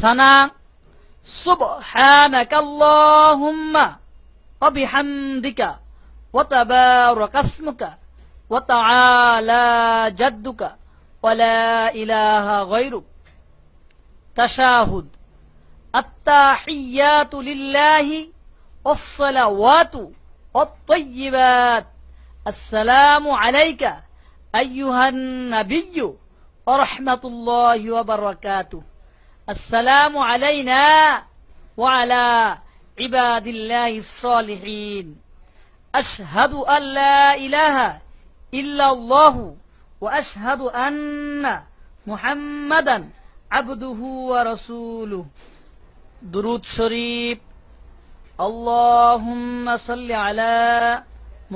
সানা সুবহানাকাল্লাহুম্মা ওয়া বিহামদিকা ওয়া তাবারাকাসমুকা ওয়া তাআলা জাদ্দুকা ওয়া লা ইলাহা গায়রুক। তাশাহুদ আত-তাহিয়াতু লিল্লাহি ওয়াস-সালাওয়াতু ওয়াত-তাইয়্যিবাত। আসসালামু আলাইকা আইয়ুহান নাবিয়্যু ওয়া রাহমাতুল্লাহি ওয়া বারাকাতুহু। আসসালামু আলাইনা ওয়া আলা ইবাদিল্লাহিস সালিহিন। আশহাদু আল্লা ইলাহা ইল্লাল্লাহু ওয়া আশহাদু আন্না মুহাম্মাদান আবদুহু ওয়া রাসূলুহু। দুরূদ শরীফ। আল্লাহুম্মা সাল্লি আলা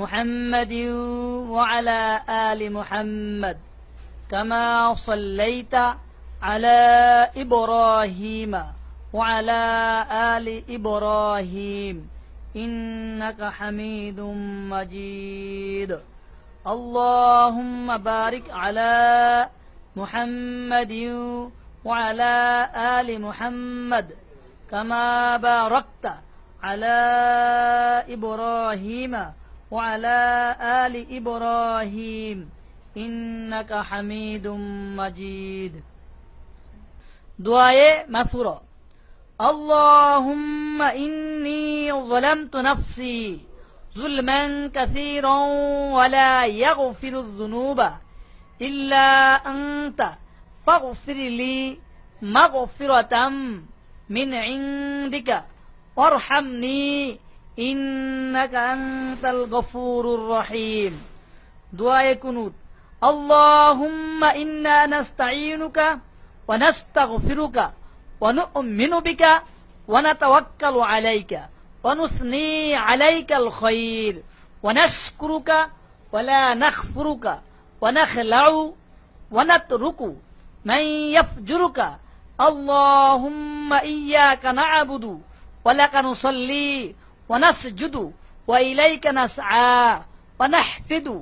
মুহাম্মাদিন ওয়া আলা আলি মুহাম্মাদ কামা সাল্লাইতা আলা ইব্রাহিমা ওয়া আলা আলি ইব্রাহিম ইন্নাকা হামিদুম মাজিদ। আল্লাহুম্মা বারিক আলা মুহাম্মাদিন ওয়া আলা আলি মুহাম্মাদ কামা বারাকতা আলা ইব্রাহিমা ওয়া আলা আলি ইব্রাহিম ইন্নাকা হামিদুম মাজিদ। দুআয়ে মাসুরা। আল্লাহুম্মা ইন্নী যালামতু নাফসি যুলমান কাসীরান ওয়া লা ইয়াগফিরুয যুনুবা ইল্লা আনতা ফাগফির লি মাগফিরাতাম মিন ইনদিকা ওয়ারহামনি ইন্নাকা আনতাল গফুরুর রহিম। দুআয়ে কুনুত। আল্লাহুম্মা ইন্না নাস্তাঈনুকা ওয়া নাস্তাগফিরুকা ওয়া নু'মিনু বিকা ওয়া নাতাওয়াক্কালু আলাইকা ওয়া নুসনি আলাইকাল খায়র ওয়া নাশকুরুকা ওয়া লা নাকফুরুকা ওয়া নাখলাউ ওয়া নাতরুকু মান ইয়াফজুরুকা। আল্লাহুম্মা ইয়্যাকা না'বুদু ওয়া লাকা নুসাল্লি ওয়া নাসজুদু ওয়া ইলাইকা নাসআ ওয়া নাহফিদু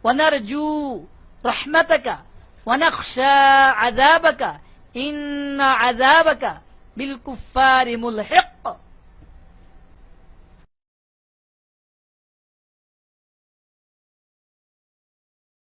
ওয়া নারজু রাহমাতাকা ওয়া নাখশা আযাবাকা ইন্না আযাবাকা বিল কুফফারি মুলহিক।